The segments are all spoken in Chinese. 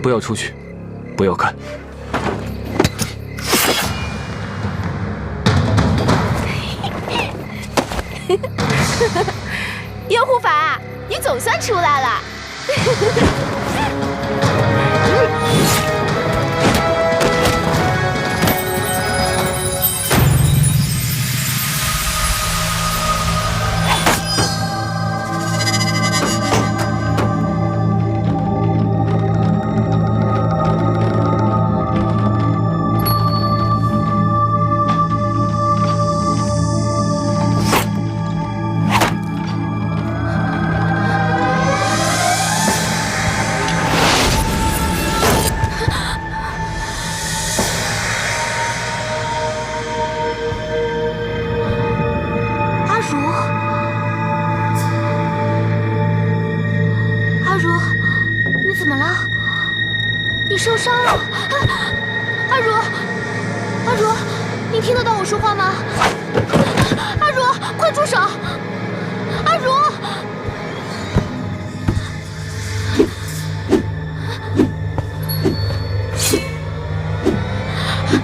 不要出去，不要看。幽护法，你总算出来了。受伤了，阿如，阿如，你听得到我说话吗？阿如，快住手！阿如，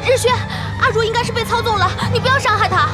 日轩，阿如应该是被操纵了，你不要伤害她。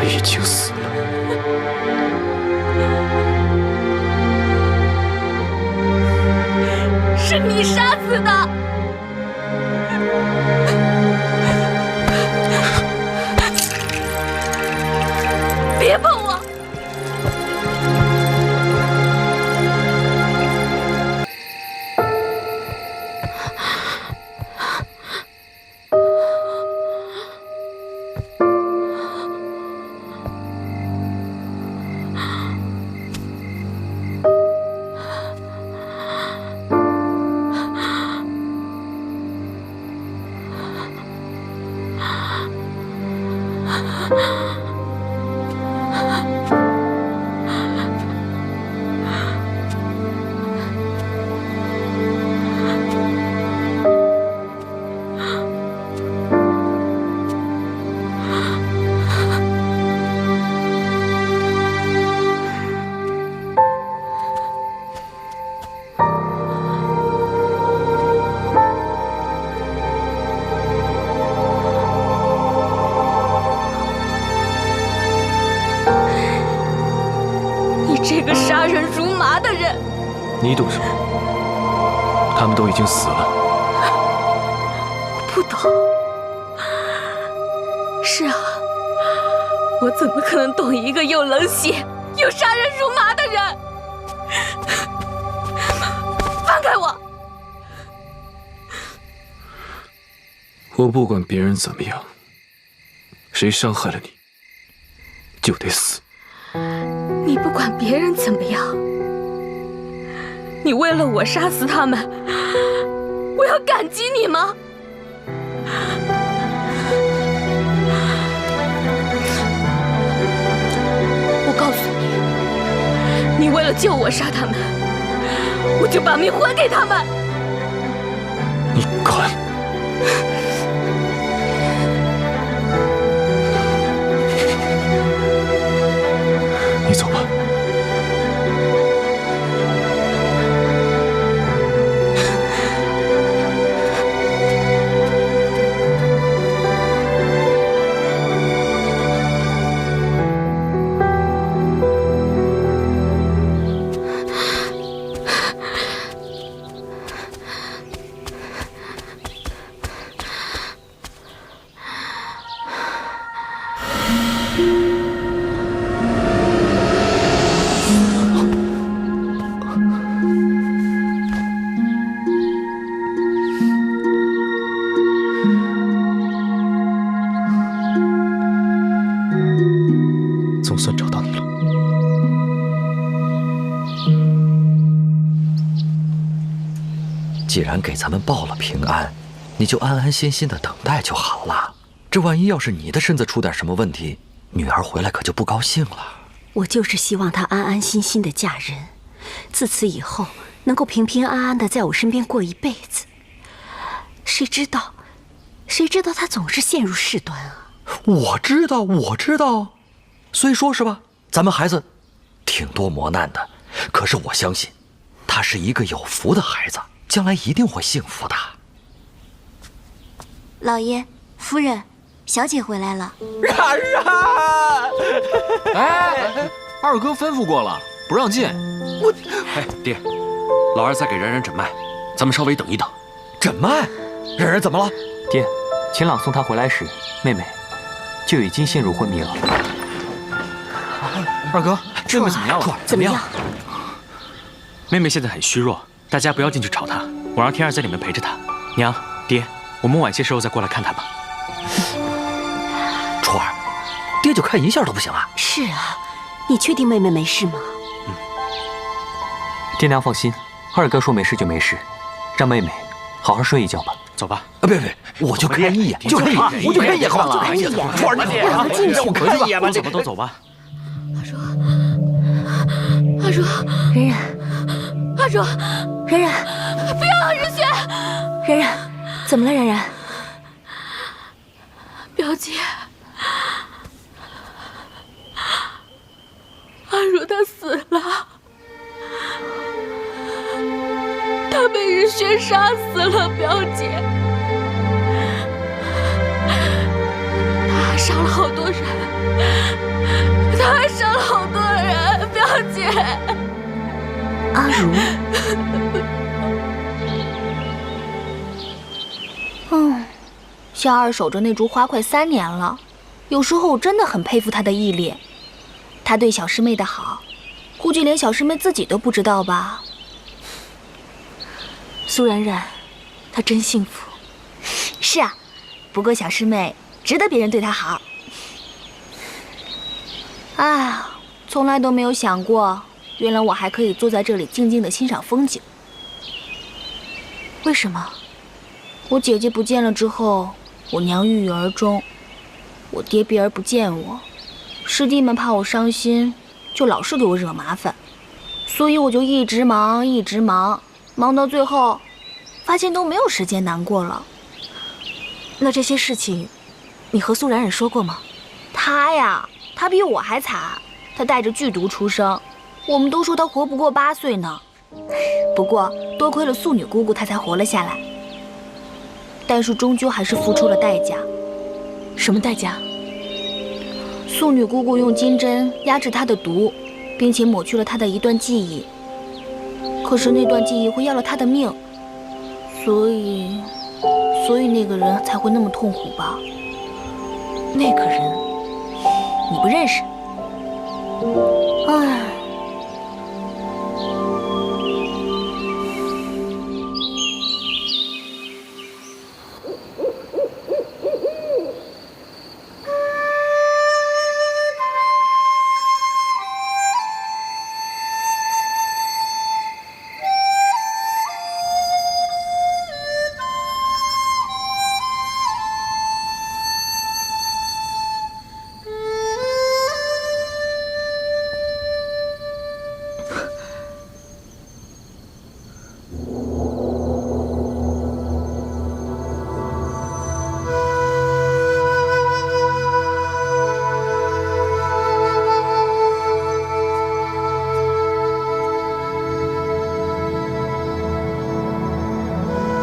已经死了。是你杀死的。别碰我！这个杀人如麻的人！你懂什么？他们都已经死了。我不懂。是啊，我怎么可能懂一个又冷血又杀人如麻的人？放开我！我不管别人怎么样，谁伤害了你，就得死。你不管别人怎么样，你为了我杀死他们，我要感激你吗？我告诉你，你为了救我杀他们，我就把命还给他们。你敢！你走吧。总算找到你了。既然给咱们报了平安，你就安安心心的等待就好了。这万一要是你的身子出点什么问题，女儿回来可就不高兴了。我就是希望她安安心心的嫁人，自此以后能够平平安安的在我身边过一辈子。谁知道她总是陷入事端啊！我知道，虽说是吧，咱们孩子挺多磨难的，可是我相信，他是一个有福的孩子，将来一定会幸福的。老爷、夫人，小姐回来了。然然，哎，二哥吩咐过了，不让进。哎，爹，老二在给然然诊脉，咱们稍微等一等。诊脉？然然怎么了？爹，秦朗送她回来时，妹妹就已经陷入昏迷了。二哥，妹妹怎么样了？怎么样？妹妹现在很虚弱，大家不要进去吵她，我让天儿在里面陪着她。娘，爹，我们晚些时候再过来看她吧。初儿，爹就看一下都不行啊？是啊，你确定妹妹没事吗？爹娘放心，二哥说没事就没事，让妹妹好好睡一觉吧。走吧。别，我就看一眼，就看一眼，我就看一眼，好吧？就看一眼。初儿，你让我进去，我看一眼吧。走吧，都走吧。阿如，然然，阿如，然然，不要日雪！然然，怎么了？然然，表姐，阿如她死了，她被日雪杀死了，表姐。她还杀了好多人，她还杀了好多人，表姐。阿如。小二守着那株花快3年了，有时候我真的很佩服他的毅力。他对小师妹的好，估计连小师妹自己都不知道吧。苏然然，她真幸福。是啊，不过小师妹值得别人对她好。啊，从来都没有想过，原来我还可以坐在这里静静地欣赏风景。为什么？我姐姐不见了之后，我娘郁郁而终，我爹避而不见我，师弟们怕我伤心，就老是给我惹麻烦，所以我就一直忙，一直忙，忙到最后，发现都没有时间难过了。那这些事情，你和苏冉冉说过吗？他呀，他比我还惨，他带着剧毒出生，我们都说他活不过8岁呢。不过多亏了素女姑姑，他才活了下来。但是终究还是付出了代价。什么代价？素女姑姑用金针压制他的毒，并且抹去了他的一段记忆。可是那段记忆会要了他的命，所以那个人才会那么痛苦吧？那个人，你不认识？唉。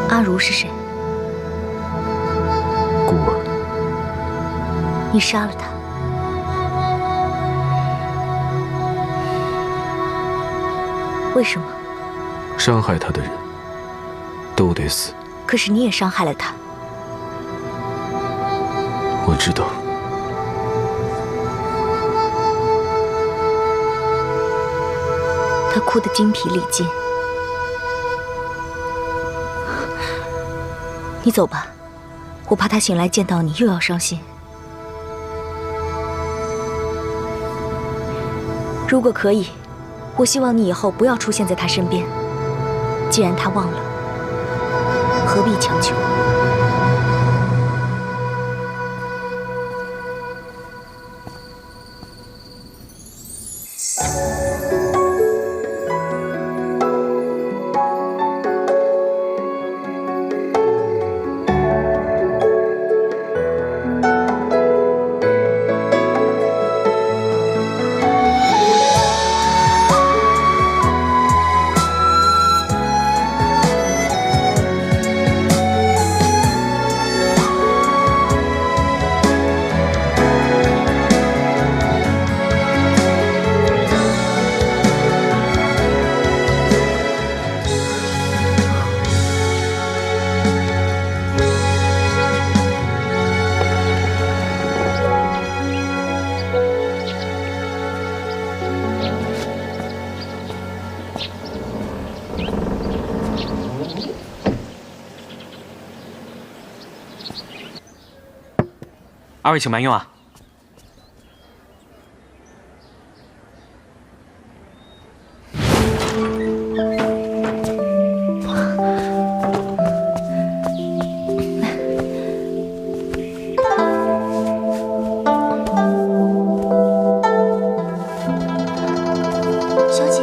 阿如是谁？孤儿。你杀了他？为什么？伤害他的人都得死。可是你也伤害了他。我知道。他哭得精疲力尽。你走吧，我怕他醒来见到你又要伤心。如果可以，我希望你以后不要出现在他身边。既然他忘了，何必强求？二位请慢用啊。小姐，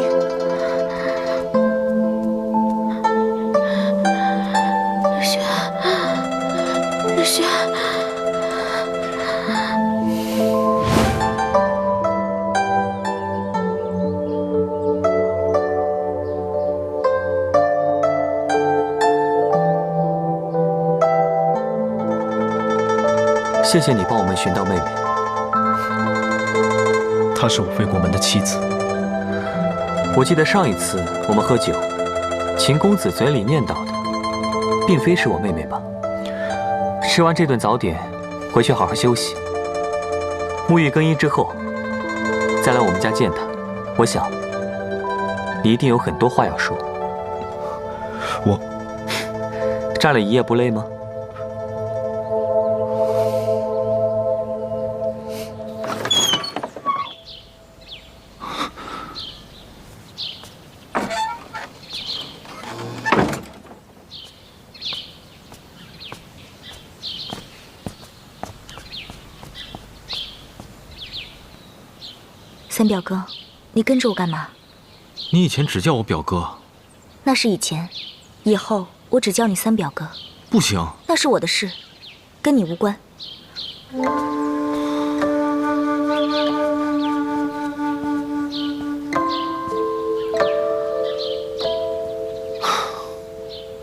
日雪，日雪。谢谢你帮我们寻到妹妹。她是我魏国门的妻子。我记得上一次我们喝酒，秦公子嘴里念叨的，并非是我妹妹吧？吃完这顿早点，回去好好休息。沐浴更衣之后，再来我们家见她。我想，你一定有很多话要说。我站了一夜不累吗？三表哥，你跟着我干嘛？你以前只叫我表哥。那是以前，以后我只叫你三表哥。不行，那是我的事，跟你无关。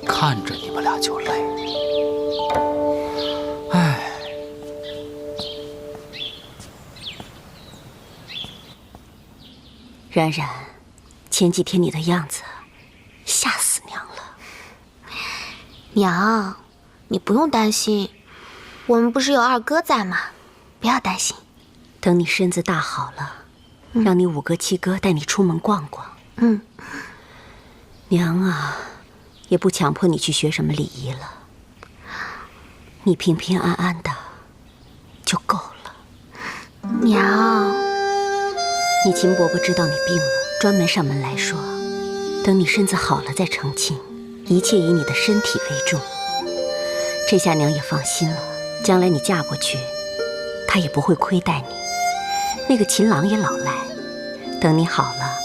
看着你们俩就累。唉，冉冉，前几天你的样子，吓死娘了。娘，你不用担心，我们不是有二哥在吗？不要担心。等你身子大好了，让你五哥七哥带你出门逛逛。娘啊，也不强迫你去学什么礼仪了，你平平安安的就够了。娘，你秦伯伯知道你病了，专门上门来说，等你身子好了再成亲，一切以你的身体为重。这下娘也放心了，将来你嫁过去，他也不会亏待你。那个秦郎也老赖，等你好了，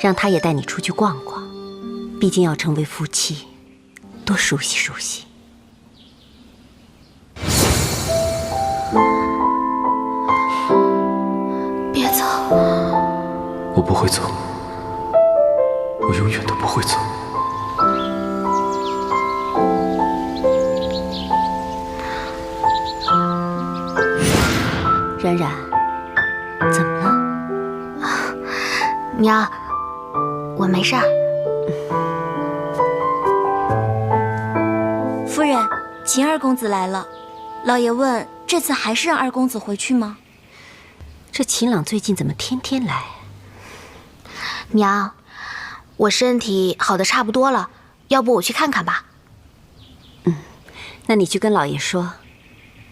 让他也带你出去逛逛。毕竟要成为夫妻，多熟悉熟悉。别走。我不会走，我永远都不会走。冉冉，怎么了？娘，我没事儿。夫人，秦二公子来了。老爷问，这次还是让二公子回去吗？这秦朗最近怎么天天来？娘，我身体好的差不多了，要不我去看看吧。那你去跟老爷说，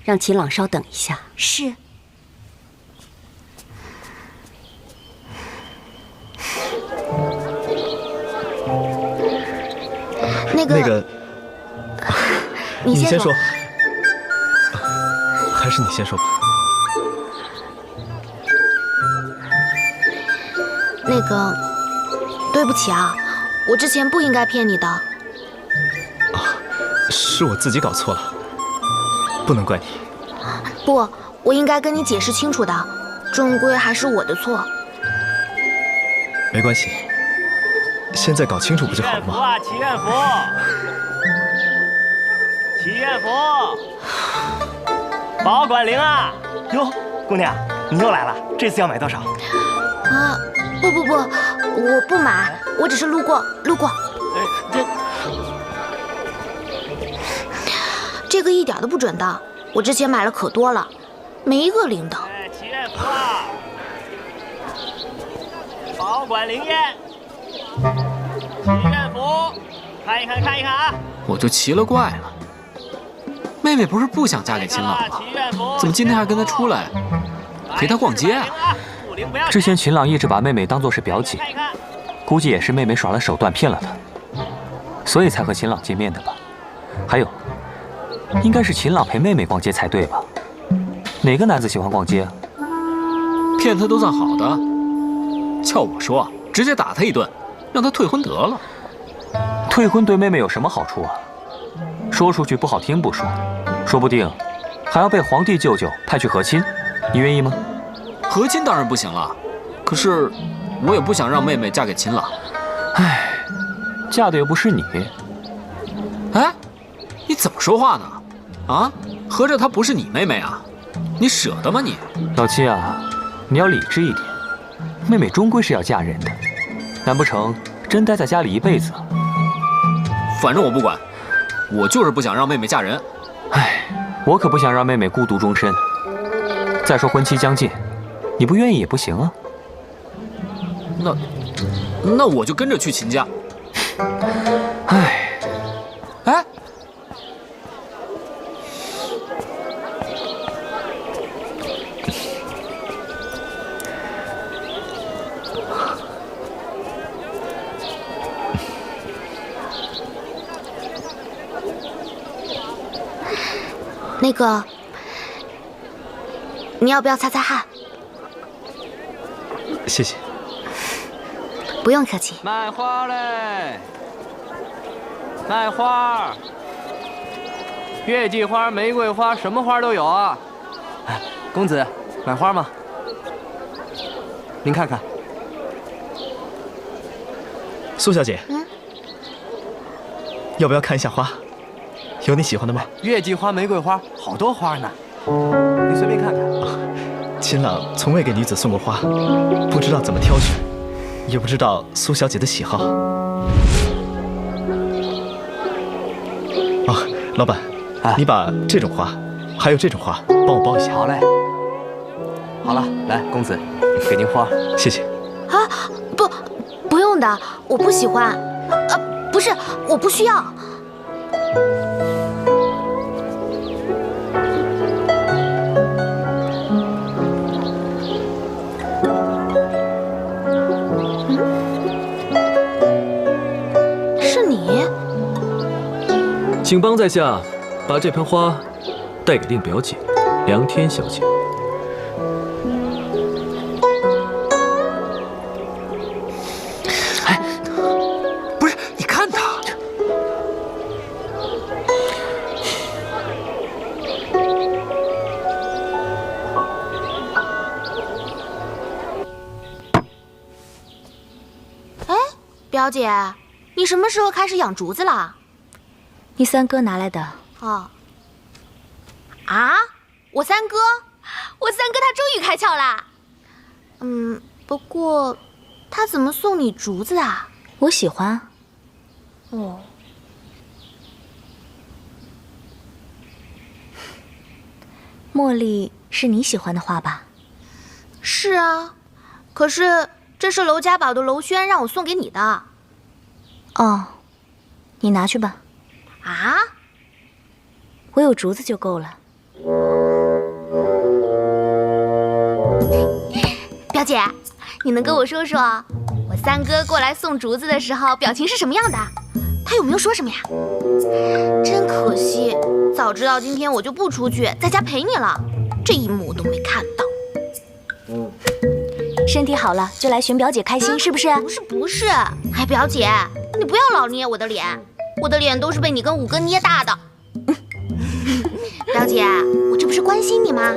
让秦朗稍等一下。是。那个，你先说。还是你先说吧。那个，对不起啊，我之前不应该骗你的。是我自己搞错了，不能怪你。不，我应该跟你解释清楚的，终归还是我的错。没关系，现在搞清楚不就好了吗？祈愿福啊，祈愿福！保管铃啊！哟，姑娘，你又来了，这次要买多少？啊，不，我不买，我只是路过。这个一点都不准的，我之前买了可多了，没一个灵的。祈愿福啊！保管灵验，祈愿福，看一看啊！我就奇了怪了，妹妹不是不想嫁给秦朗吗？怎么今天还跟他出来，陪他逛街啊？之前秦朗一直把妹妹当作是表姐，估计也是妹妹耍了手段骗了他，所以才和秦朗见面的吧。还有，应该是秦朗陪妹妹逛街才对吧？哪个男子喜欢逛街啊？骗他都算好的，叫我说，直接打他一顿，让他退婚得了。退婚对妹妹有什么好处啊？说出去不好听不说，说不定还要被皇帝舅舅派去和亲，你愿意吗？和亲当然不行了，可是我也不想让妹妹嫁给秦朗。唉，嫁的又不是你。哎，你怎么说话呢？啊，合着她不是你妹妹啊？你舍得吗你？老七啊，你要理智一点，妹妹终归是要嫁人的，难不成真待在家里一辈子？反正我不管，我就是不想让妹妹嫁人。唉，我可不想让妹妹孤独终身。再说婚期将近，你不愿意也不行啊。那我就跟着去秦家。唉，哎，那个，你要不要擦擦汗？谢谢。不用客气。卖花嘞！卖花，月季花、玫瑰花，什么花都有啊。公子，买花吗？您看看。苏小姐，要不要看一下花？有你喜欢的吗？月季花、玫瑰花，好多花呢。你随便看看。秦朗从未给女子送过花，不知道怎么挑选，也不知道苏小姐的喜好。哦，老板，你把这种花，还有这种花，帮我包一下。好嘞。好了，来，公子，给您花。谢谢。啊，不用的，我不喜欢。不是，我不需要。是你？请帮在下把这盆花带给令表姐梁天小姐。不是，你看他。表姐，你什么时候开始养竹子了？你三哥拿来的。哦。啊？我三哥他终于开窍啦。不过，他怎么送你竹子啊？我喜欢。哦。茉莉是你喜欢的花吧？是啊，可是这是娄家堡的娄轩让我送给你的。哦，你拿去吧。啊？我有竹子就够了。表姐，你能跟我说说，我三哥过来送竹子的时候表情是什么样的？他有没有说什么呀？真可惜，早知道今天我就不出去，在家陪你了。这一幕我都没看到。身体好了就来寻表姐开心，是不是？不是。哎，表姐，你不要老捏我的脸，我的脸都是被你跟五哥捏大的。表姐，我这不是关心你吗？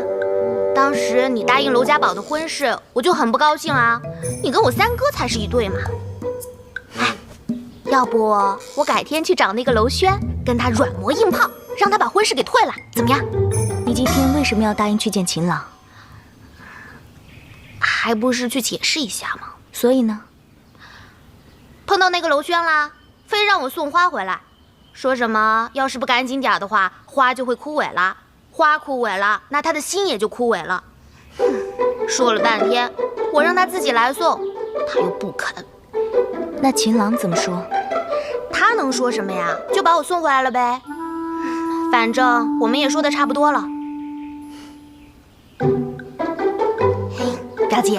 当时你答应娄家堡的婚事，我就很不高兴啊。你跟我三哥才是一对嘛。哎，要不我改天去找那个娄轩，跟他软磨硬泡，让他把婚事给退了，怎么样？你今天为什么要答应去见秦朗？还不是去解释一下吗？所以呢？碰到那个娄轩啦，非让我送花回来，说什么要是不赶紧点的话，花就会枯萎了。花枯萎了，那他的心也就枯萎了。说了半天，我让他自己来送，他又不肯。那秦朗怎么说？他能说什么呀？就把我送回来了呗。反正我们也说的差不多了。嘿，表姐，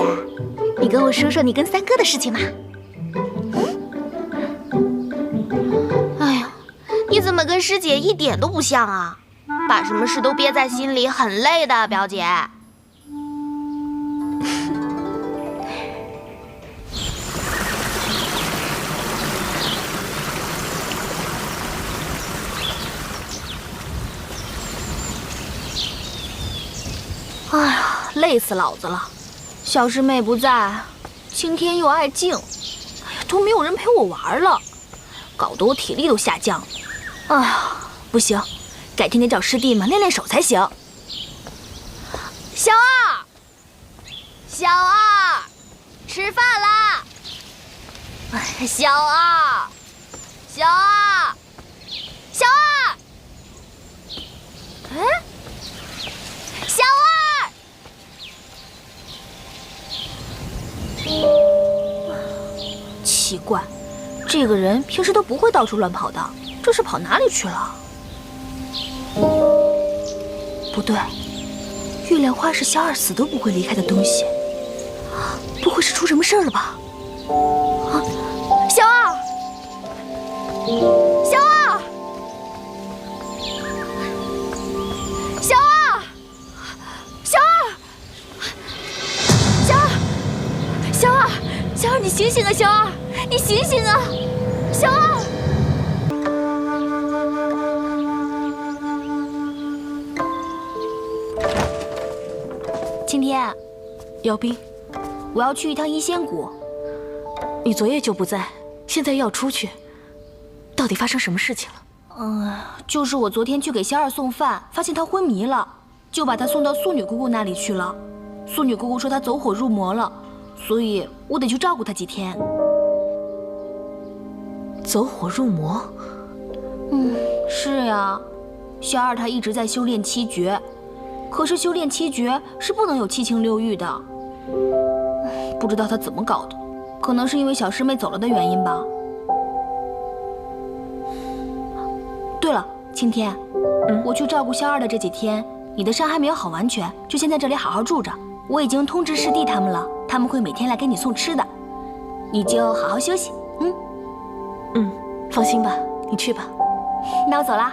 你跟我说说你跟三哥的事情嘛。哎呀，你怎么跟师姐一点都不像啊？把什么事都憋在心里，很累的，表姐。哎呀，累死老子了！小师妹不在，青天又爱静，哎呀，都没有人陪我玩了，搞得我体力都下降了。哎呀，不行，改天得找师弟们练练手才行。小二，小二，吃饭啦！哎，小二，小二，小二，哎，小二。奇怪，这个人平时都不会到处乱跑的，这是跑哪里去了？不对，月亮花是小二死都不会离开的东西，不会是出什么事儿了吧？啊，小二，小二，小二，小二，小二，小醒醒啊，小二，你醒醒啊，小二！青天，姚斌，我要去一趟一仙谷。你昨夜就不在，现在又要出去，到底发生什么事情了？就是我昨天去给仙儿送饭，发现她昏迷了，就把她送到素女姑姑那里去了。素女姑姑说她走火入魔了，所以我得去照顾她几天。走火入魔？是呀，仙儿她一直在修炼七绝，可是修炼七绝是不能有七情六欲的。不知道她怎么搞的，可能是因为小师妹走了的原因吧。对了，青天，我去照顾仙儿的这几天，你的伤还没有好完全，就先在这里好好住着。我已经通知师弟他们了，他们会每天来给你送吃的，你就好好休息。放心吧，你去吧。那我走啦。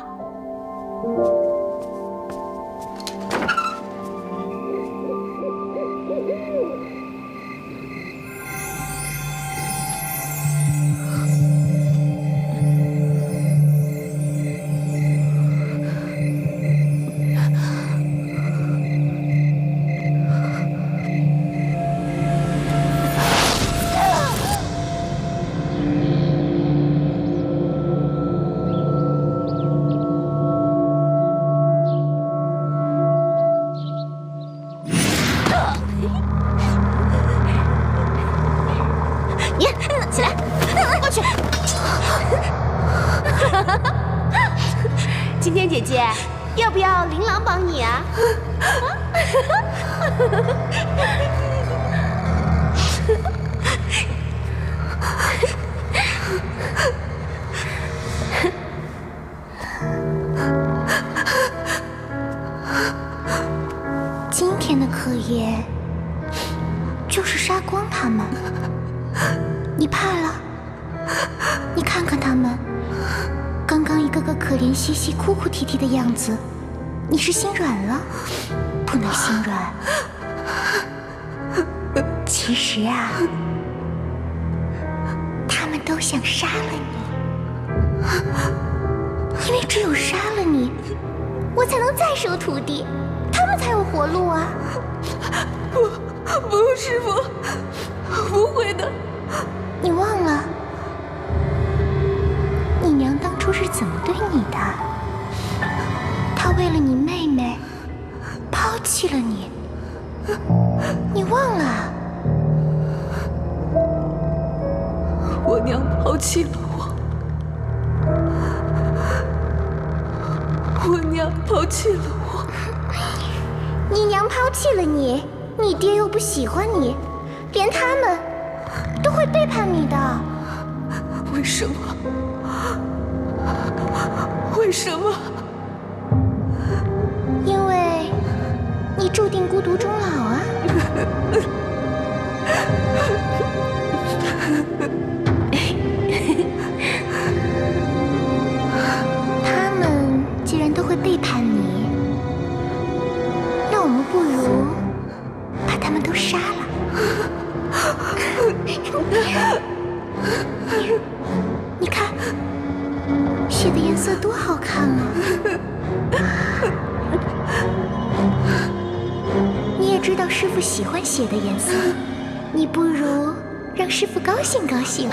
起来，过去。今天姐姐，要不要琳琅帮你啊？今天的课业就是杀光他们。你怕了？你看看他们，刚刚一个个可怜兮兮、哭哭啼啼的样子，你是心软了？不能心软。其实啊，他们都想杀了你，因为只有杀了你，我才能再收徒弟，他们才有活路啊！不，师父，不会的。你忘了，你娘当初是怎么对你的？她为了你妹妹，抛弃了你。你忘了？我娘抛弃了我，我娘抛弃了我。你娘抛弃了你，你爹又不喜欢你，连他们都会背叛你的。为什么？为什么？因为你注定孤独终老啊。他们既然都会背叛你，那我们不如把他们都杀了。你看，血的颜色多好看啊！你也知道师父喜欢血的颜色，你不如让师父高兴高兴。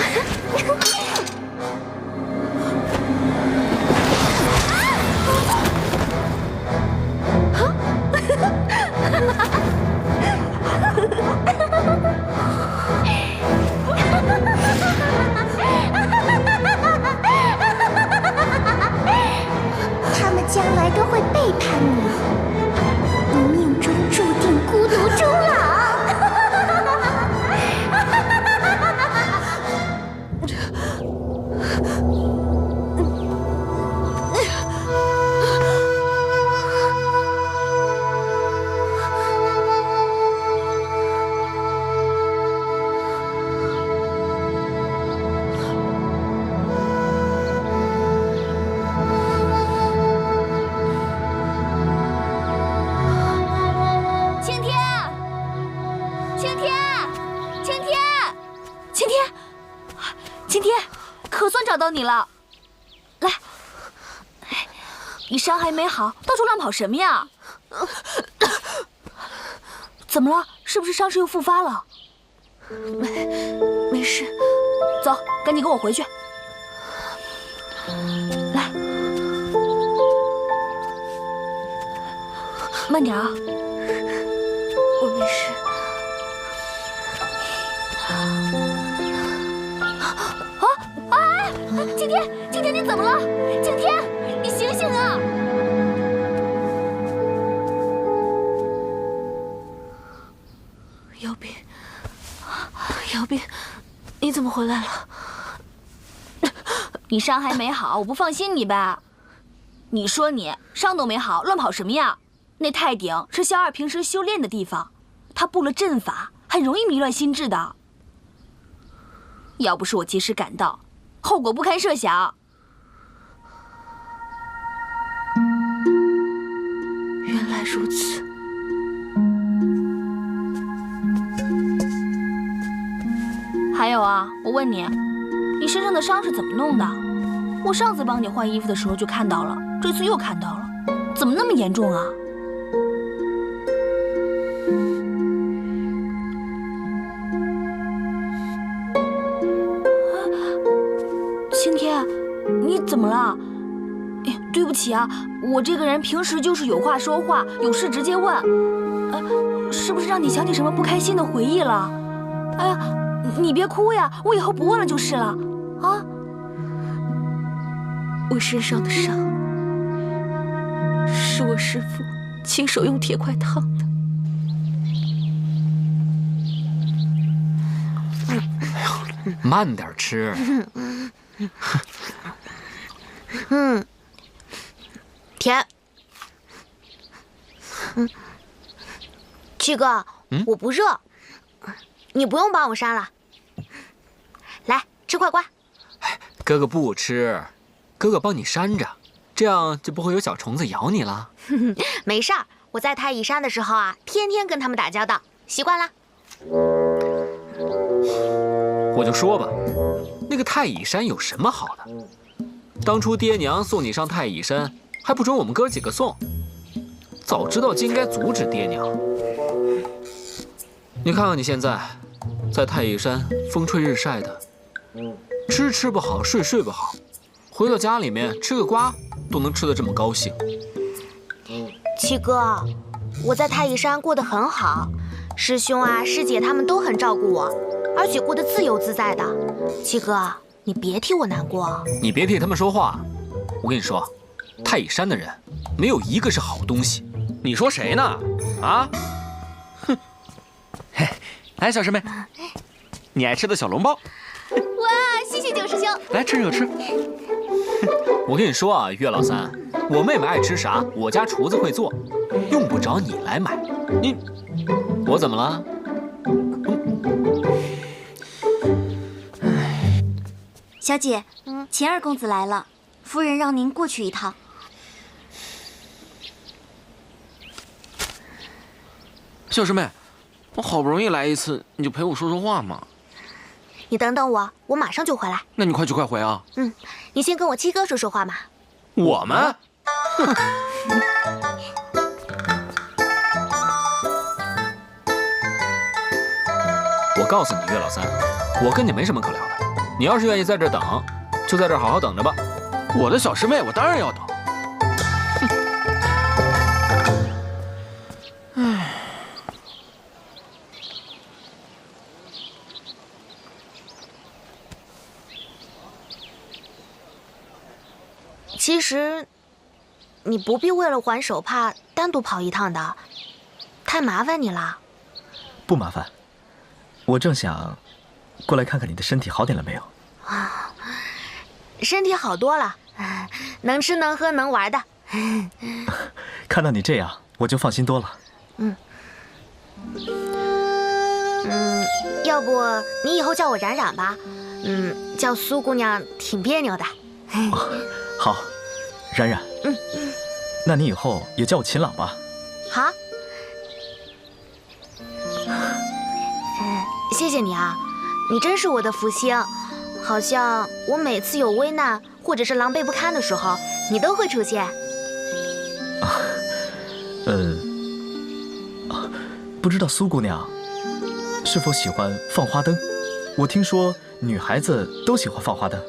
他们将来都会背叛你，你命中注定孤独终老。到你了。来，你伤还没好，到处乱跑什么呀？怎么了？是不是伤势又复发了？没事。走，赶紧跟我回去。来，慢点啊。我没事。景天，景天，你怎么了？景天，你醒醒啊！姚斌，姚斌，你怎么回来了？你伤还没好，我不放心你吧？你说你伤都没好，乱跑什么呀？那太顶是萧二平时修炼的地方，他布了阵法，很容易迷乱心智的。要不是我及时赶到，后果不堪设想。原来如此。还有啊，我问你，你身上的伤是怎么弄的？我上次帮你换衣服的时候就看到了，这次又看到了，怎么那么严重啊？青天，你怎么了？对不起啊，我这个人平时就是有话说话，有事直接问。是不是让你想起什么不开心的回忆了？哎呀，你别哭呀，我以后不问了就是了。啊，我身上的伤是我师父亲手用铁块烫的。慢点吃。甜。七哥，我不热，你不用帮我扇了。来，吃块瓜。哥哥不吃，哥哥帮你扇着，这样就不会有小虫子咬你了。没事儿，我在太乙山的时候啊，天天跟他们打交道，习惯了。我就说吧，那个太乙山有什么好的？当初爹娘送你上太乙山，还不准我们哥几个送，早知道就应该阻止爹娘。你看看你现在，在太乙山风吹日晒的，吃不好，睡不好，回到家里面吃个瓜都能吃得这么高兴。七哥，我在太乙山过得很好，师兄啊师姐他们都很照顾我，而且过得自由自在的。七哥，你别替我难过。你别替他们说话，我跟你说，太乙山的人没有一个是好东西。你说谁呢？啊？哼！嘿，来，小师妹，你爱吃的小笼包。哇，谢谢九师兄。来，趁热吃。我跟你说啊，岳老三，我妹妹爱吃啥，我家厨子会做，用不着你来买。我怎么了？小姐，秦二公子来了，夫人让您过去一趟。小师妹，我好不容易来一次，你就陪我说说话嘛。你等等我，我马上就回来。那你快去快回啊。你先跟我七哥说说话嘛。我们？我告诉你，岳老三，我跟你没什么可聊的。你要是愿意在这儿等，就在这儿好好等着吧。我的小师妹，我当然要等。唉。其实，你不必为了还手帕单独跑一趟的，太麻烦你了。不麻烦，我正想过来看看你的身体好点了没有。身体好多了，能吃能喝能玩的。看到你这样，我就放心多了。要不你以后叫我冉冉吧，叫苏姑娘挺别扭的。好，冉冉。那你以后也叫我秦朗吧。好。谢谢你啊，你真是我的福星。好像我每次有危难或者是狼狈不堪的时候，你都会出现。不知道苏姑娘是否喜欢放花灯？我听说女孩子都喜欢放花灯，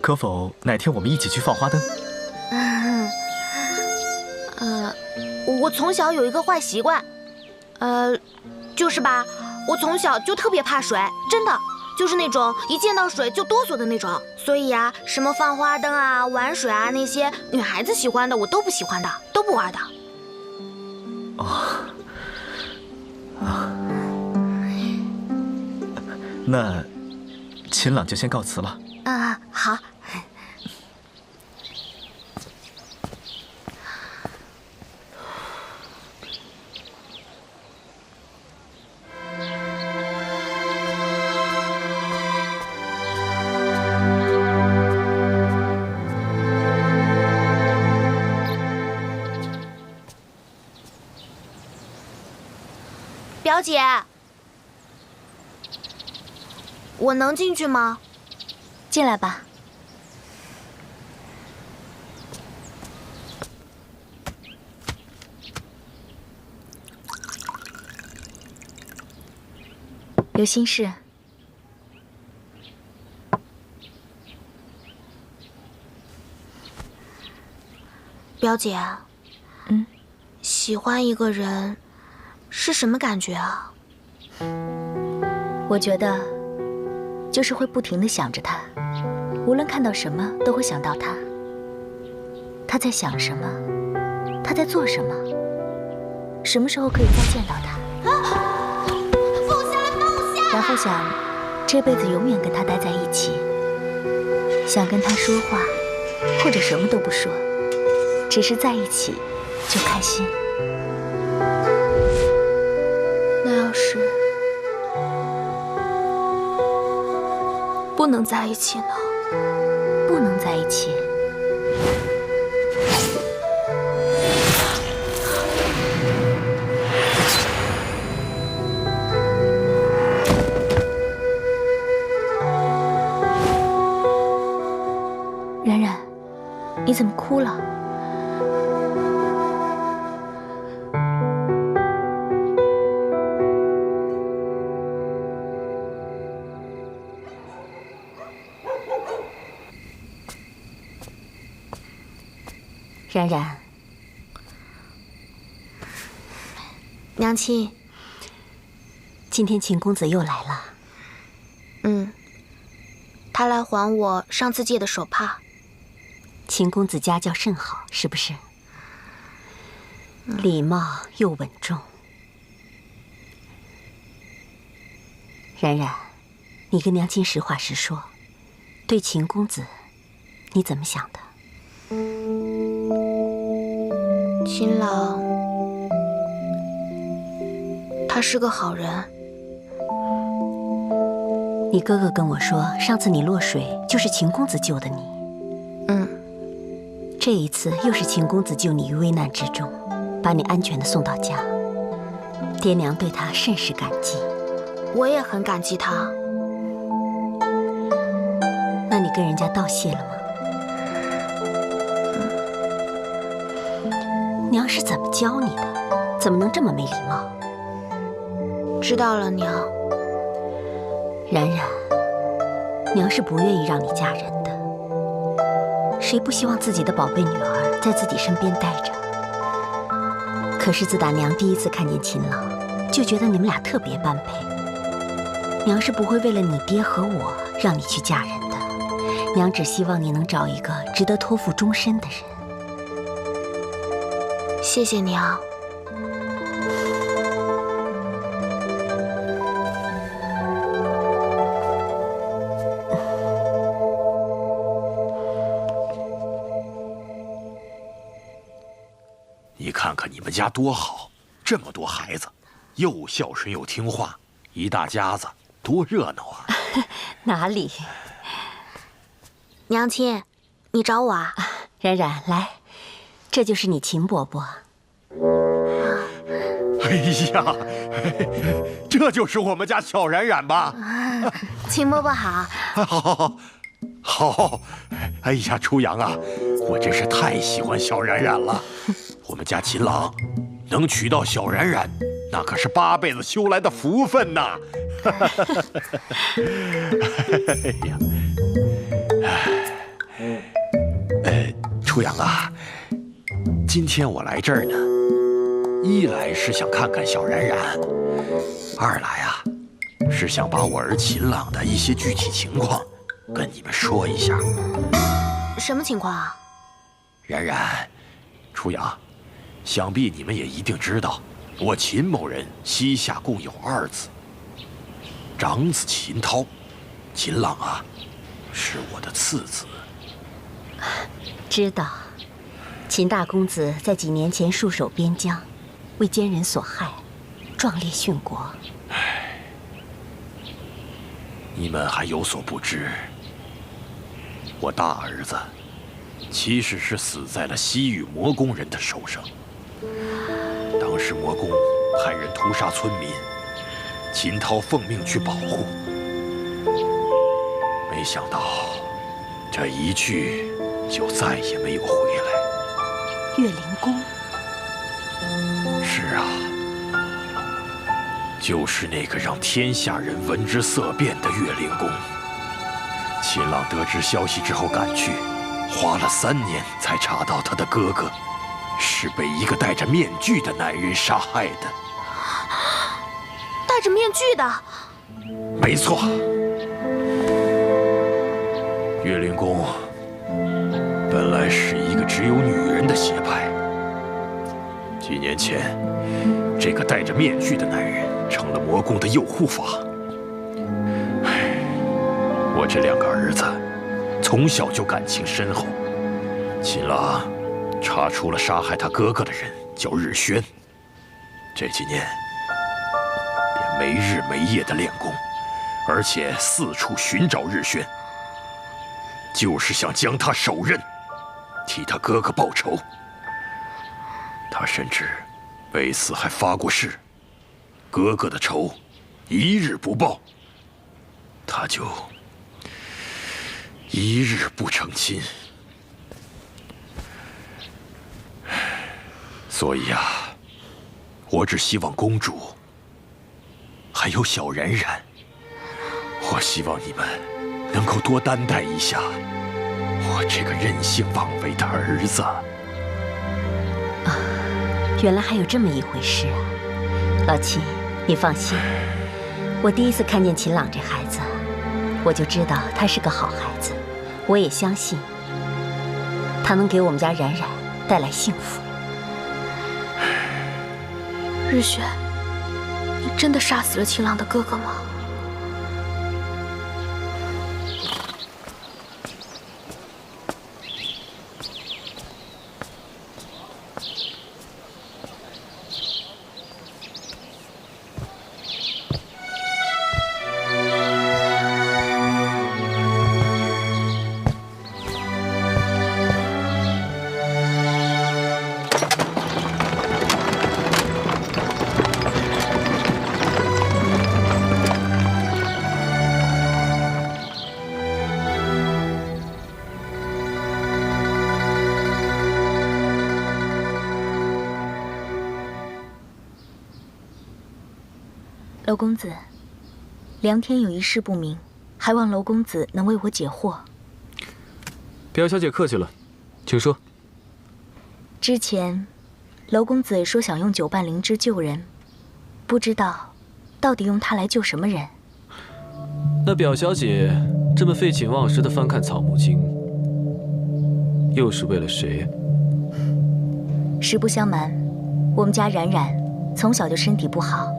可否哪天我们一起去放花灯？我从小有一个坏习惯，就是吧，我从小就特别怕水，真的，就是那种一见到水就哆嗦的那种。所以呀，什么放花灯啊、玩水啊，那些女孩子喜欢的我都不喜欢的，都不玩的。那秦朗就先告辞了。好。表姐，我能进去吗？进来吧。有心事？表姐，喜欢一个人是什么感觉啊？我觉得就是会不停地想着他，无论看到什么都会想到他。他在想什么？他在做什么？什么时候可以再见到他？然后想这辈子永远跟他待在一起，想跟他说话，或者什么都不说，只是在一起就开心。那要是不能在一起呢？不能在一起，冉冉，你怎么哭了？冉冉，娘亲，今天秦公子又来了。他来还我上次借的手帕。秦公子家教甚好，是不是？礼貌又稳重。冉冉，你跟娘亲实话实说，对秦公子，你怎么想的？秦朗，他是个好人。你哥哥跟我说，上次你落水就是秦公子救的你。这一次又是秦公子救你于危难之中，把你安全的送到家。爹娘对他甚是感激。我也很感激他。那你跟人家道谢了吗？娘是怎么教你的？怎么能这么没礼貌？知道了，娘。冉冉，娘是不愿意让你嫁人的。谁不希望自己的宝贝女儿在自己身边待着？可是自打娘第一次看见秦朗，就觉得你们俩特别般配。娘是不会为了你爹和我让你去嫁人的。娘只希望你能找一个值得托付终身的人。谢谢娘。你看看你们家多好，这么多孩子，又孝顺又听话，一大家子多热闹啊！哪里？娘亲，你找我啊？冉冉，来，这就是你秦伯伯。哎呀，这就是我们家小冉冉吧？秦伯伯好。好。哎呀，初阳啊，我真是太喜欢小冉冉了。我们家秦朗能娶到小冉冉，那可是8辈子修来的福分呐。哎呀，初阳啊，今天我来这儿呢，一来是想看看小冉冉，二来啊，是想把我儿秦朗的一些具体情况跟你们说一下。什么情况啊？冉冉，初阳，想必你们也一定知道，我秦某人膝下共有2子，长子秦涛，秦朗啊，是我的次子。知道，秦大公子在几年前戍守边疆，为奸人所害，壮烈殉国。你们还有所不知，我大儿子其实是死在了西域魔宫人的手上。当时魔宫派人屠杀村民，秦涛奉命去保护，没想到这一去就再也没有回来。岳灵公。是啊，就是那个让天下人闻之色变的岳灵公。秦朗得知消息之后赶去，花了3年才查到他的哥哥是被一个戴着面具的男人杀害的。戴着面具的？没错。岳灵公本来是一个只有女人的邪派，几年前，这个戴着面具的男人成了魔宫的右护法。我这2个儿子从小就感情深厚，秦朗查出了杀害他哥哥的人叫日宣，这几年便没日没夜的练功，而且四处寻找日宣，就是想将他手刃，替他哥哥报仇。他甚至为此还发过誓，哥哥的仇一日不报，他就一日不成亲。所以啊，我只希望公主还有小冉冉，我希望你们能够多担待一下我这个任性妄为的儿子。原来还有这么一回事啊！老秦，你放心，我第一次看见秦朗这孩子，我就知道他是个好孩子，我也相信他能给我们家冉冉带来幸福。日雪，你真的杀死了秦朗的哥哥吗？娄公子，梁天有一事不明，还望娄公子能为我解惑。表小姐客气了，请说。之前，娄公子说想用9瓣灵芝救人，不知道到底用它来救什么人？那表小姐这么废寝忘食地翻看《草木经》，又是为了谁？实不相瞒，我们家冉冉从小就身体不好。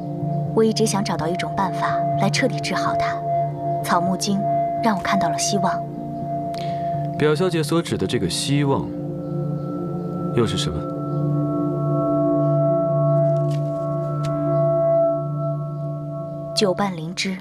我一直想找到一种办法来彻底治好它，《草木经》让我看到了希望。表小姐所指的这个希望，又是什么？9瓣灵芝。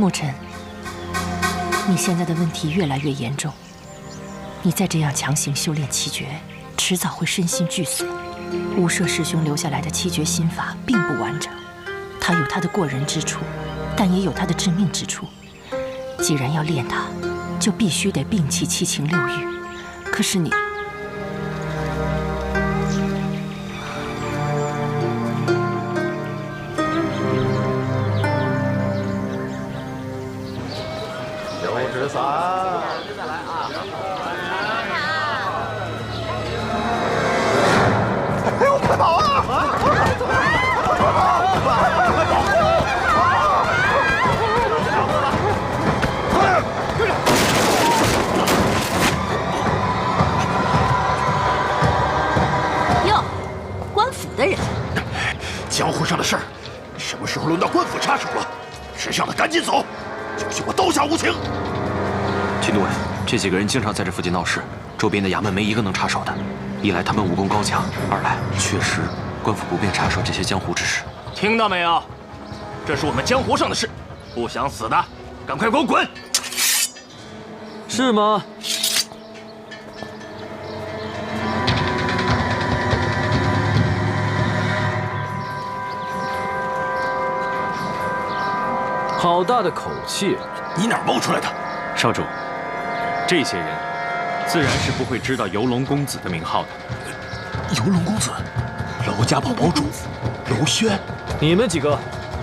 墨尘，你现在的问题越来越严重，你再这样强行修炼七诀，迟早会身心俱损。无赦师兄留下来的七诀心法并不完整，它有它的过人之处，但也有它的致命之处。既然要练它，就必须得摒弃七情六欲。可是你……刘十三，再来啊！哎呦，快跑啊！哟，官府的人，江湖上的事儿，什么时候轮到官府插手了？识相的赶紧走，就许我刀下无情！秦都尉，这几个人经常在这附近闹事，周边的衙门没一个能插手的。一来他们武功高强，二来确实官府不便插手这些江湖之事。听到没有？这是我们江湖上的事，不想死的，赶快给我滚！是吗？好大的口气！你哪儿冒出来的？少主，这些人自然是不会知道游龙公子的名号的。游龙公子，娄家宝宝主娄轩。你们几个，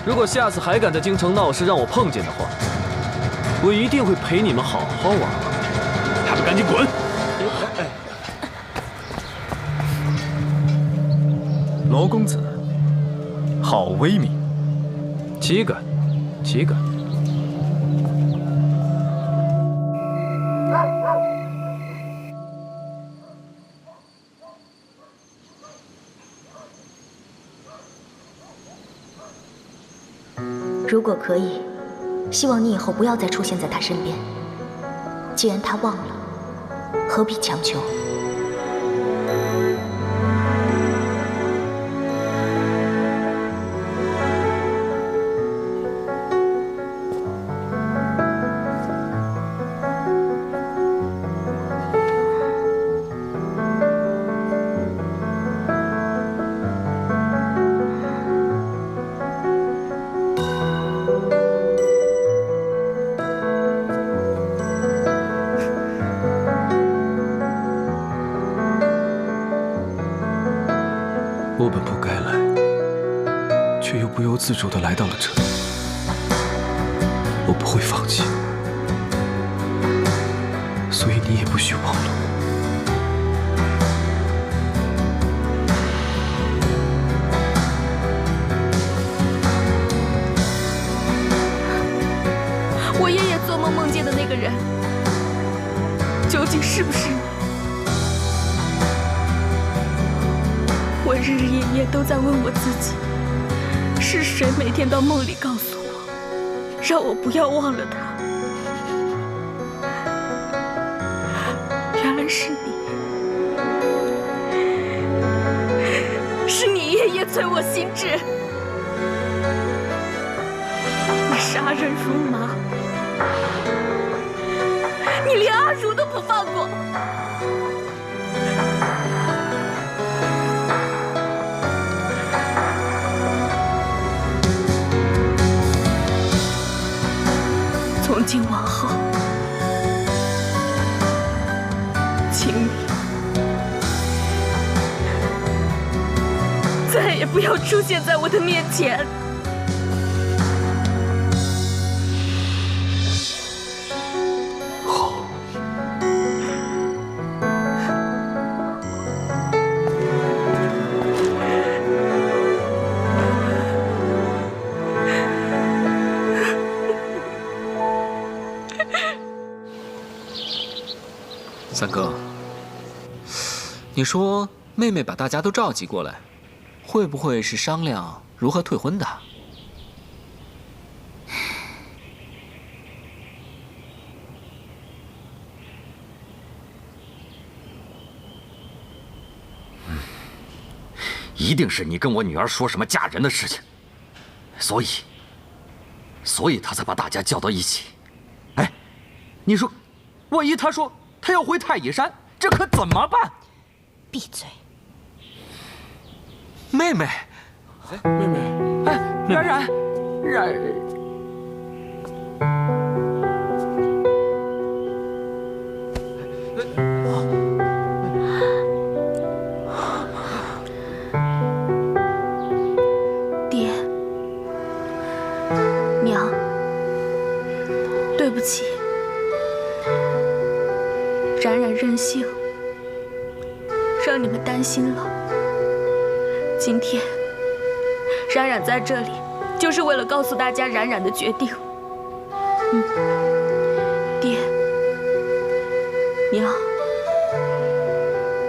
如果下次还敢在京城闹事让我碰见的话，我一定会陪你们好好玩。还不赶紧滚！娄公子，好威名。岂敢，岂敢！如果可以，希望你以后不要再出现在他身边。既然他忘了，何必强求？我本不该来，却又不由自主地来到了这里。我不会放弃，所以你也不许忘了我。我爷爷做梦梦见的那个人，究竟是不是你？我日日夜夜都在问我自己，是谁每天到梦里告诉我，让我不要忘了他？原来是你，是你夜夜催我心志。你杀人如麻，你连阿如都不放过。从今往后，请你再也不要出现在我的面前。好。三哥，你说妹妹把大家都召集过来，会不会是商量如何退婚的？一定是你跟我女儿说什么嫁人的事情，所以所以他才把大家叫到一起。哎，你说，万一他说他要回太乙山，这可怎么办？闭嘴！妹妹，妹妹，哎，冉。爹，娘，对不起，冉冉任性，让你们担心了。今天，冉冉在这里，就是为了告诉大家冉冉的决定。爹，娘，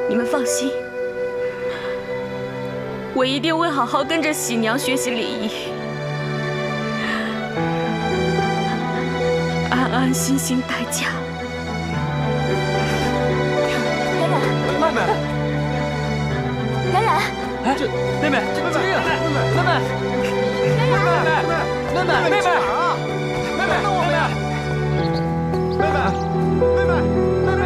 你们放心，我一定会好好跟着喜娘学习礼仪，安安心心待嫁。妹妹，冉冉，哎，这妹妹，这妹妹，妹妹，妹妹，啊！妹妹，我们，妹妹。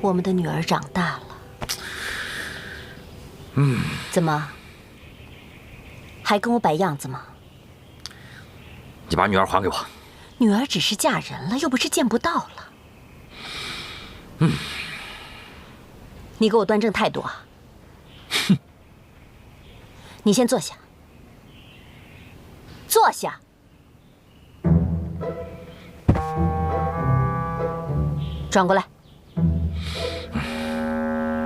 我们的女儿长大了。怎么？还跟我摆样子吗？你把女儿还给我。女儿只是嫁人了，又不是见不到了。你给我端正态度啊！哼！你先坐下，坐下。转过来，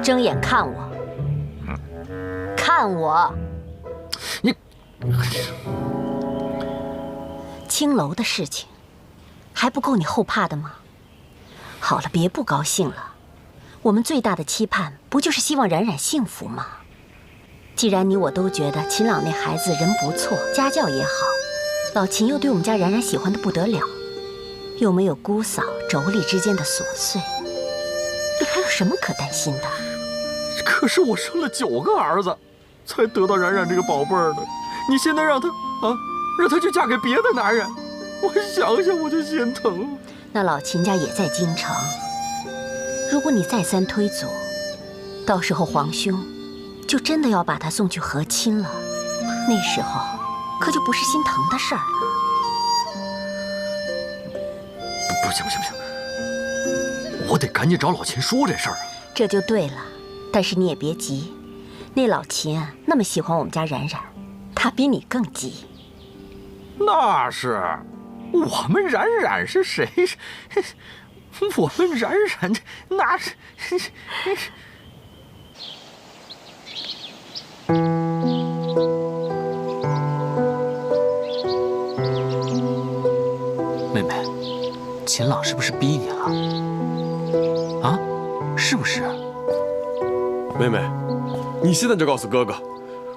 睁眼看我，看我。你。青楼的事情，还不够你后怕的吗？好了，别不高兴了。我们最大的期盼，不就是希望冉冉幸福吗？既然你我都觉得秦朗那孩子人不错，家教也好，老秦又对我们家冉冉喜欢的不得了，又没有姑嫂妯娌之间的琐碎，你还有什么可担心的？可是我生了9个儿子，才得到冉冉这个宝贝儿的。你现在让她让她去嫁给别的男人，我想想我就心疼。那老秦家也在京城，如果你再三推阻，到时候皇兄就真的要把他送去和亲了，那时候可就不是心疼的事儿了。不行，我得赶紧找老秦说这事儿啊。这就对了，但是你也别急，那老秦啊那么喜欢我们家冉冉，他比你更急。那是，我们冉冉是谁？我们冉冉那是。妹妹，秦朗是不是逼你了？啊，是不是？妹妹，你现在就告诉哥哥，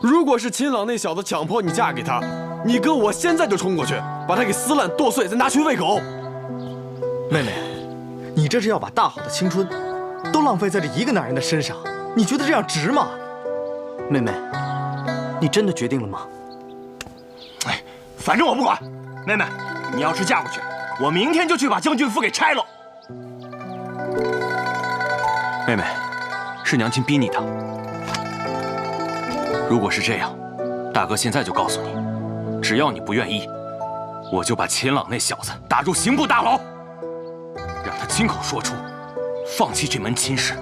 如果是秦朗那小子强迫你嫁给他，你哥我现在就冲过去，把他给撕烂剁碎，再拿去喂狗。妹妹，你这是要把大好的青春都浪费在这一个男人的身上，你觉得这样值吗？妹妹，你真的决定了吗？哎，反正我不管。妹妹，你要是嫁过去，我明天就去把将军府给拆了。妹妹，是娘亲逼你的。如果是这样，大哥现在就告诉你，只要你不愿意，我就把秦朗那小子打入刑部大牢，让他亲口说出放弃这门亲事。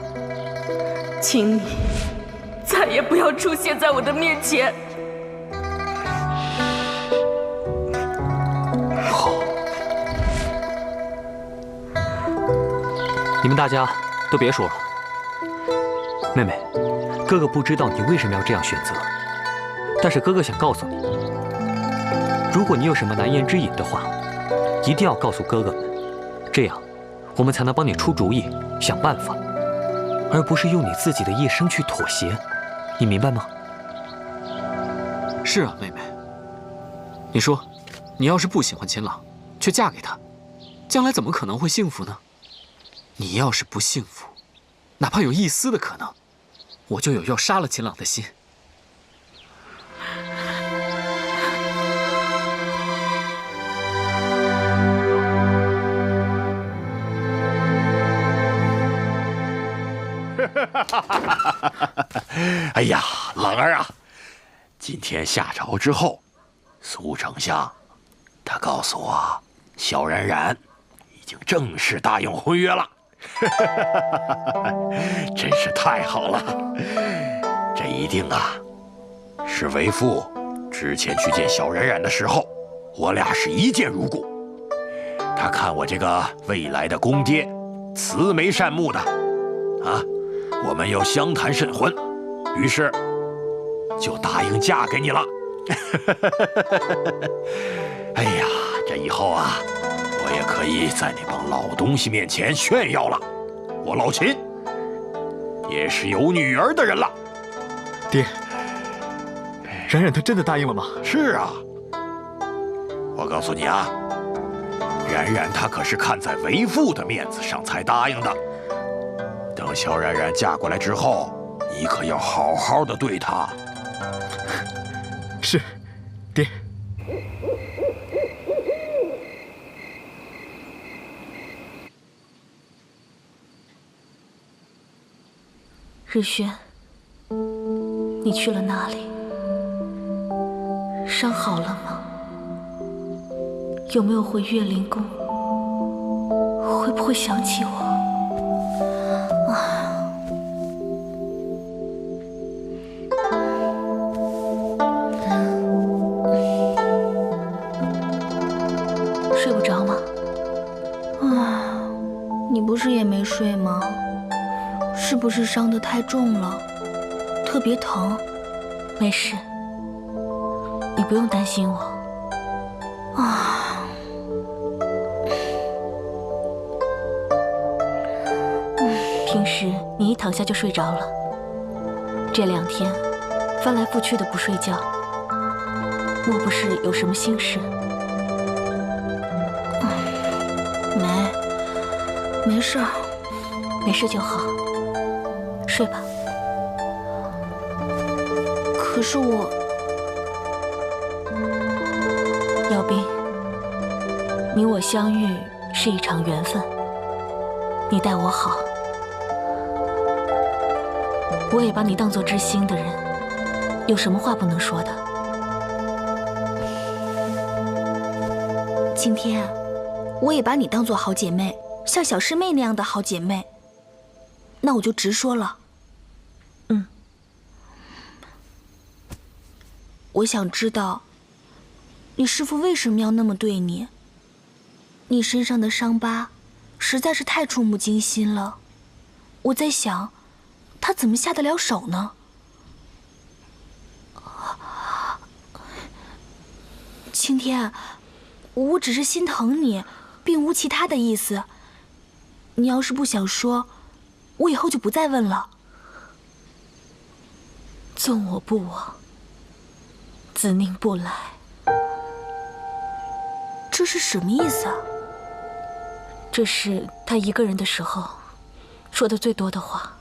请你再也不要出现在我的面前。好，你们大家都别说了。妹妹，哥哥不知道你为什么要这样选择，但是哥哥想告诉你，如果你有什么难言之隐的话，一定要告诉哥哥们，这样我们才能帮你出主意、想办法，而不是用你自己的一生去妥协，你明白吗？是啊，妹妹。你说，你要是不喜欢秦朗，却嫁给他，将来怎么可能会幸福呢？你要是不幸福，哪怕有一丝的可能，我就有要杀了秦朗的心。哎呀，朗儿啊，今天下朝之后，苏丞相他告诉我，萧冉冉已经正式答应婚约了。真是太好了！这一定啊，是为父之前去见萧冉冉的时候，我俩是一见如故。他看我这个未来的公爹慈眉善目的，啊，我们又相谈甚欢，于是就答应嫁给你了。哎呀，这以后啊，我也可以在那帮老东西面前炫耀了，我老秦也是有女儿的人了。爹，冉冉她真的答应了吗？是啊，我告诉你啊，冉冉她可是看在为父的面子上才答应的。等萧冉冉嫁过来之后，你可要好好的对她。是，爹。日轩，你去了哪里？伤好了吗？有没有回岳灵宫？会不会想起我？睡不着吗？你不是也没睡吗？是不是伤得太重了，特别疼？没事，你不用担心我。平时你一躺下就睡着了，这2天翻来覆去的不睡觉，莫不是有什么心事？没事儿，没事就好。睡吧。可是我，耀斌，你我相遇是一场缘分，你待我好，我也把你当作知心的人，有什么话不能说的？今天，我也把你当作好姐妹，像小师妹那样的好姐妹。那我就直说了。我想知道，你师父为什么要那么对你？你身上的伤疤，实在是太触目惊心了。我在想，他怎么下得了手呢？青天，我只是心疼你，并无其他的意思。你要是不想说，我以后就不再问了。纵我不往，子宁不来。这是什么意思啊？这是他一个人的时候说的最多的话，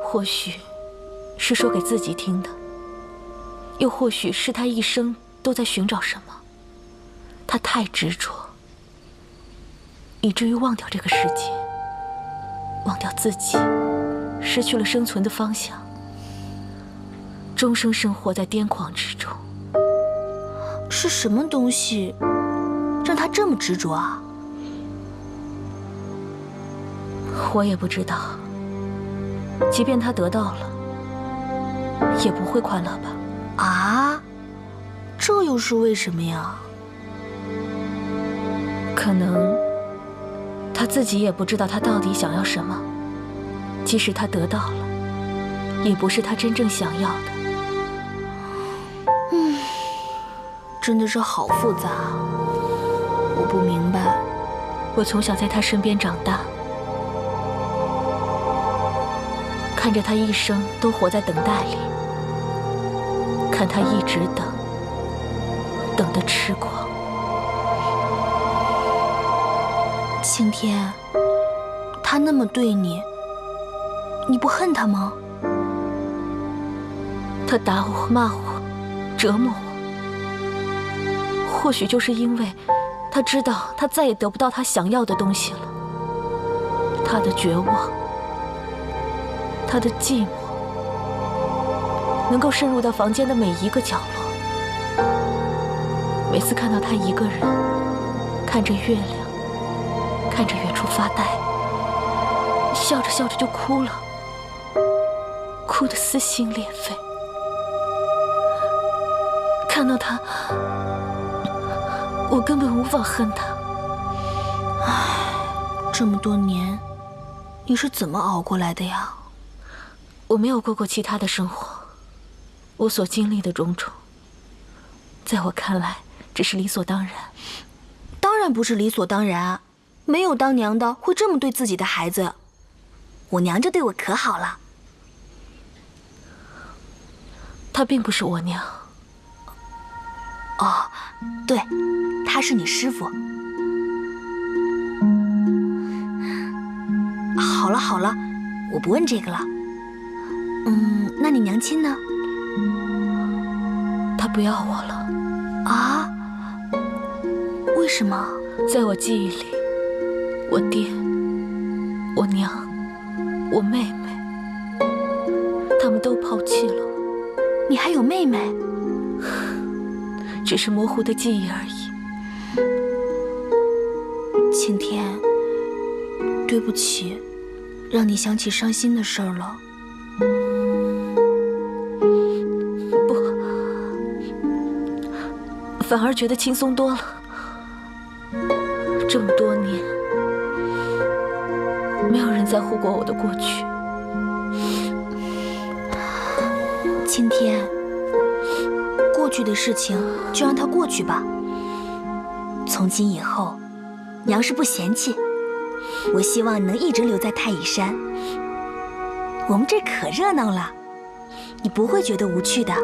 或许是说给自己听的，又或许是他一生都在寻找什么。他太执着，以至于忘掉这个世界，忘掉自己，失去了生存的方向，终生生活在癫狂之中。是什么东西让他这么执着啊？我也不知道。即便他得到了，也不会快乐吧？啊？这又是为什么呀？可能他自己也不知道他到底想要什么。即使他得到了，也不是他真正想要的。真的是好复杂。我不明白。我从小在他身边长大，看着他一生都活在等待里，看他一直等，等得痴狂。青天，他那么对你，你不恨他吗？他打我、骂我、折磨我，或许就是因为他知道他再也得不到他想要的东西了。他的绝望，他的寂寞，能够渗入到房间的每一个角落。每次看到他一个人，看着月亮，看着远处发呆，笑着笑着就哭了，哭得撕心裂肺。看到他，我根本无法恨他。唉，这么多年，你是怎么熬过来的呀？我没有过其他的生活，我所经历的种种，在我看来只是理所当然。当然不是理所当然，没有当娘的会这么对自己的孩子。我娘这对我可好了。她并不是我娘。哦，对，他是你师傅。好了好了，我不问这个了。那你娘亲呢？她不要我了。啊？为什么？在我记忆里，我爹、我娘、我妹妹，他们都抛弃了我。你还有妹妹？只是模糊的记忆而已。青天，对不起，让你想起伤心的事儿了。不，反而觉得轻松多了。这么多年，没有人在乎过我的过去。青天，过去的事情就让它过去吧。从今以后，娘是不嫌弃。我希望你能一直留在太乙山。我们这可热闹了，你不会觉得无趣的。